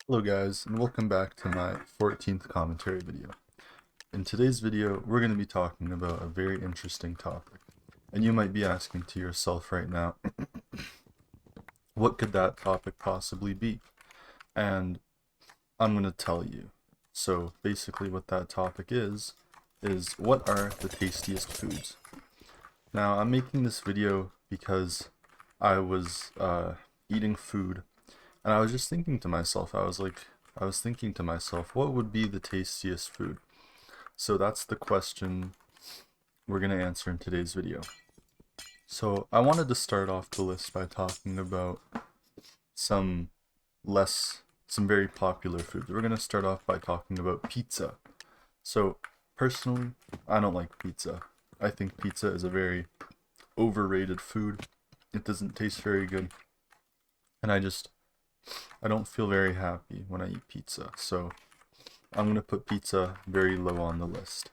Hello guys, and welcome back to my 14th commentary video. In today's video, we're going to be talking about a very interesting topic. And you might be asking to yourself right now, what could that topic possibly be? And I'm going to tell you. So basically what that topic is what are the tastiest foods? Now I'm making this video because I was eating food and I was just thinking to myself, I was thinking to myself, what would be the tastiest food? So that's the question we're going to answer in today's video. So I wanted to start off the list by talking about some some very popular foods. We're going to start off by talking about pizza. So personally, I don't like pizza. I think pizza is a very overrated food. It doesn't taste very good. And I don't feel very happy when I eat pizza. So I'm going to put pizza very low on the list.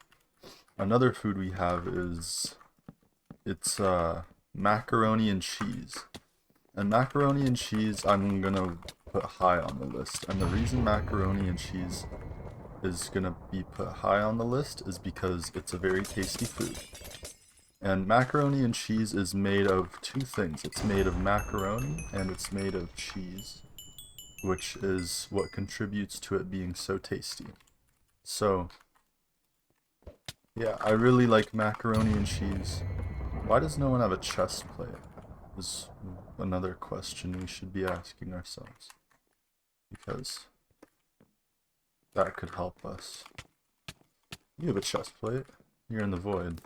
Another food we have is it's macaroni and cheese. And macaroni and cheese I'm going to put high on the list. And the reason macaroni and cheese is going to be put high on the list is because it's a very tasty food. And macaroni and cheese is made of two things. It's made of macaroni and it's made of cheese, which is what contributes to it being so tasty. So, yeah, I really like macaroni and cheese. Why does no one have a chest plate? Is another question we should be asking ourselves. Because that could help us. You have a chest plate. You're in the void.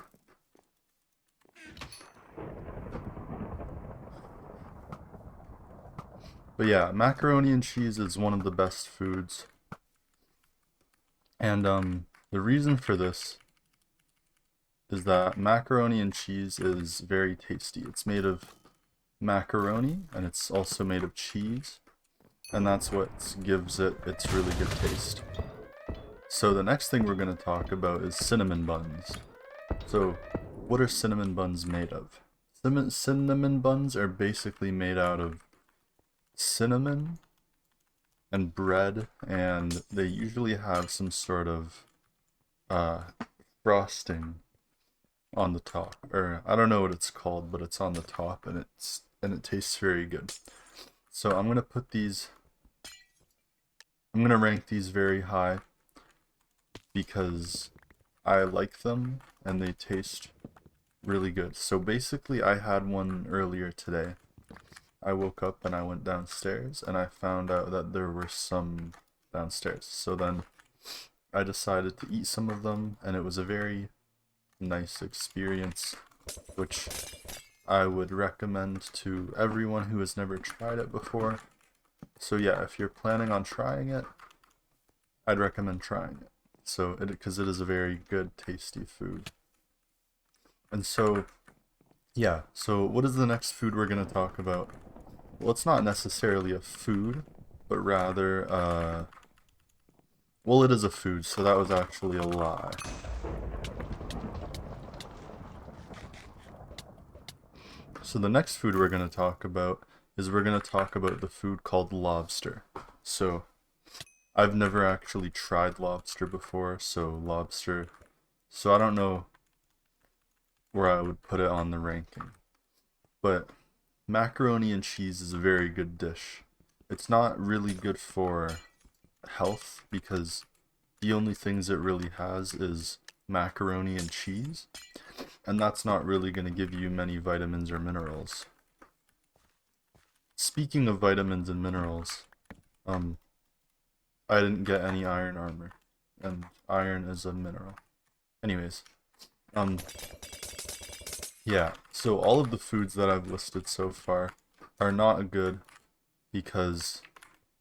But yeah, macaroni and cheese is one of the best foods. And the reason for this is that macaroni and cheese is very tasty. It's made of macaroni and it's also made of cheese, and that's what gives it its really good taste. So the next thing we're going to talk about is cinnamon buns. So what are cinnamon buns made of? Cinnamon buns are basically made out of cinnamon and bread, and they usually have some sort of frosting on the top, or I don't know what it's called, but it's on the top, and it tastes very good. So I'm gonna rank these very high because I like them and they taste really good. So basically, I had one earlier today. I woke up and I went downstairs and I found out that there were some downstairs. So then I decided to eat some of them, and it was a very nice experience, which I would recommend to everyone who has never tried it before. So yeah, if you're planning on trying it, I'd recommend trying it. So because it is a very good, tasty food. And so yeah, so what is the next food we're gonna talk about? Well, it's not necessarily a food, but rather well, it is a food, so that was actually a lie. So the next food we're going to talk about is we're going to talk about the food called lobster. So I've never actually tried lobster before, so I don't know where I would put it on the ranking. But macaroni and cheese is a very good dish. It's not really good for health because the only things it really has is macaroni and cheese, and that's not really going to give you many vitamins or minerals. Speaking of vitamins and minerals, um, I didn't get any iron armor, and iron is a mineral. Anyways, um, yeah, so all of the foods that I've listed so far are not good because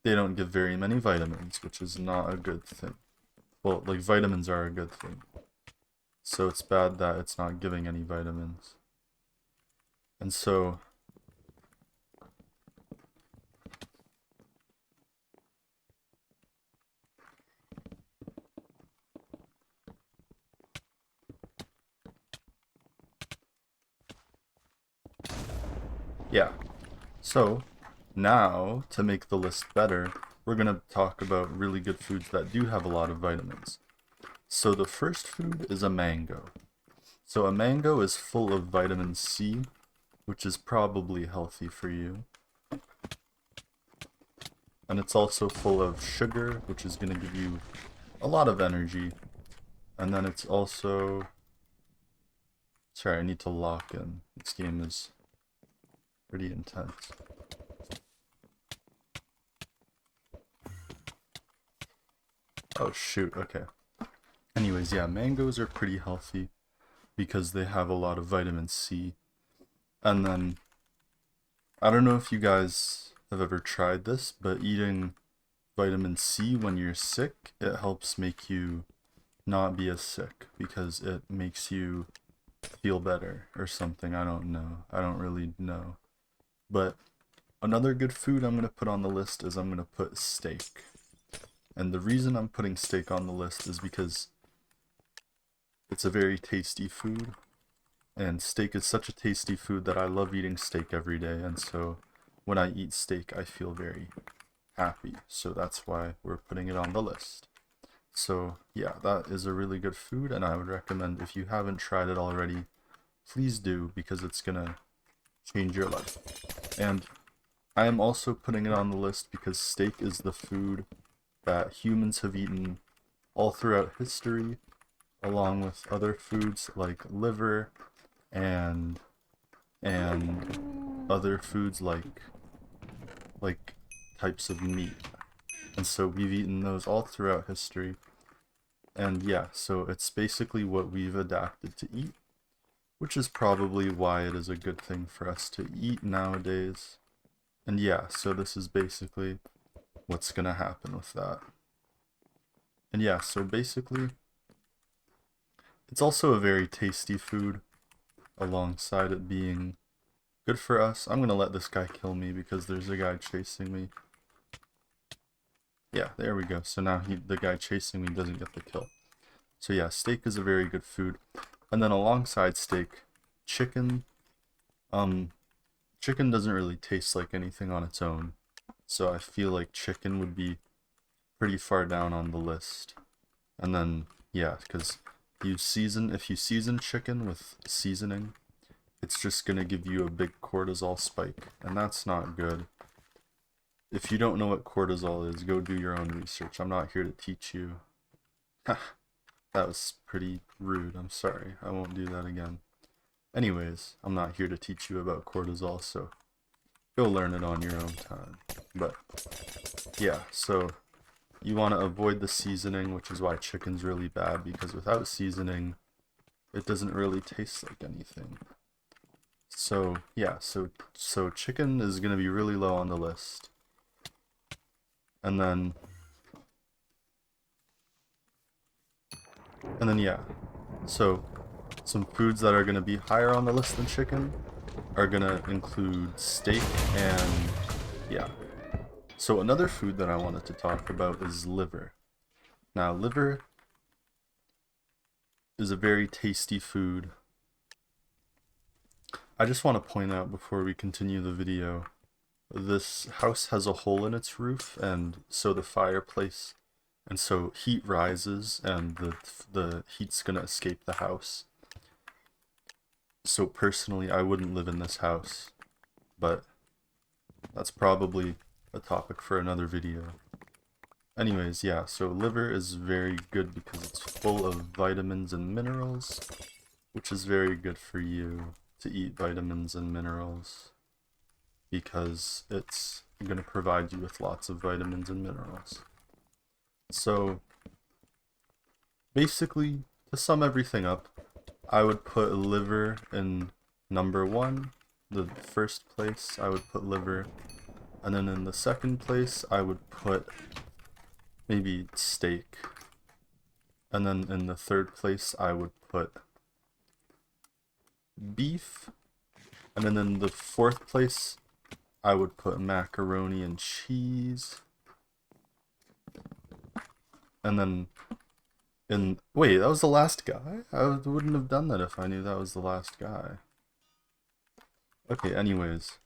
they don't give very many vitamins, which is not a good thing. Well, like vitamins are a good thing. So it's bad that it's not giving any vitamins. And so yeah. So now to make the list better, we're going to talk about really good foods that do have a lot of vitamins. So the first food is a mango. So a mango is full of vitamin C, which is probably healthy for you. And it's also full of sugar, which is going to give you a lot of energy. And then it's also... Sorry, I need to lock in. This game is pretty intense. Oh shoot, okay. Anyways, yeah, mangoes are pretty healthy because they have a lot of vitamin C. And then, I don't know if you guys have ever tried this, but eating vitamin C when you're sick, it helps make you not be as sick because it makes you feel better or something. I don't know. I don't really know. But another good food I'm going to put on the list is I'm going to put steak. And the reason I'm putting steak on the list is because it's a very tasty food. And steak is such a tasty food that I love eating steak every day. And so when I eat steak, I feel very happy. So that's why we're putting it on the list. So yeah, that is a really good food, and I would recommend, if you haven't tried it already, please do, because it's gonna change your life. And I am also putting it on the list because steak is the food that humans have eaten all throughout history, along with other foods like liver and other foods like types of meat. And so we've eaten those all throughout history. And yeah, so it's basically what we've adapted to eat, which is probably why it is a good thing for us to eat nowadays. And yeah, so this is basically what's gonna happen with that. And yeah, so basically, it's also a very tasty food, alongside it being good for us. I'm gonna let this guy kill me because there's a guy chasing me. Yeah, there we go. So now the guy chasing me doesn't get the kill. So yeah, steak is a very good food. And then alongside steak, chicken. Chicken doesn't really taste like anything on its own. So I feel like chicken would be pretty far down on the list. And then, yeah, because if you season chicken with seasoning, it's just gonna give you a big cortisol spike, and that's not good. If you don't know what cortisol is, go do your own research. I'm not here to teach you. That was pretty rude. I'm sorry. I won't do that again. Anyways, I'm not here to teach you about cortisol, so go learn it on your own time. But yeah, so you want to avoid the seasoning, which is why chicken's really bad, because without seasoning, it doesn't really taste like anything. So yeah, so chicken is going to be really low on the list. And then yeah, so some foods that are going to be higher on the list than chicken are going to include steak and yeah. So another food that I wanted to talk about is liver. Now, liver is a very tasty food. I just want to point out before we continue the video, this house has a hole in its roof, and so the fireplace, and so heat rises and the heat's gonna escape the house. So personally, I wouldn't live in this house, but that's probably a topic for another video. Anyways, yeah, so liver is very good because it's full of vitamins and minerals, which is very good for you to eat vitamins and minerals, because it's going to provide you with lots of vitamins and minerals. So basically, to sum everything up, I would put liver in number 1, the first place I would put liver, and then in the second place I would put maybe steak, and then in the third place I would put beef, and then in the fourth place I would put macaroni and cheese, and then wait, that was the last guy? I wouldn't have done that if I knew that was the last guy. Okay, anyways.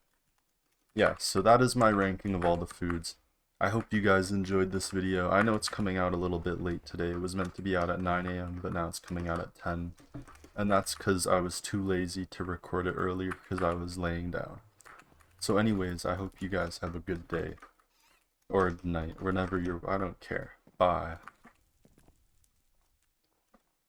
Yeah, so that is my ranking of all the foods. I hope you guys enjoyed this video. I know it's coming out a little bit late today. It was meant to be out at 9 a.m., but now it's coming out at 10. And that's because I was too lazy to record it earlier because I was laying down. So anyways, I hope you guys have a good day. Or night, whenever you're, I don't care. Bye.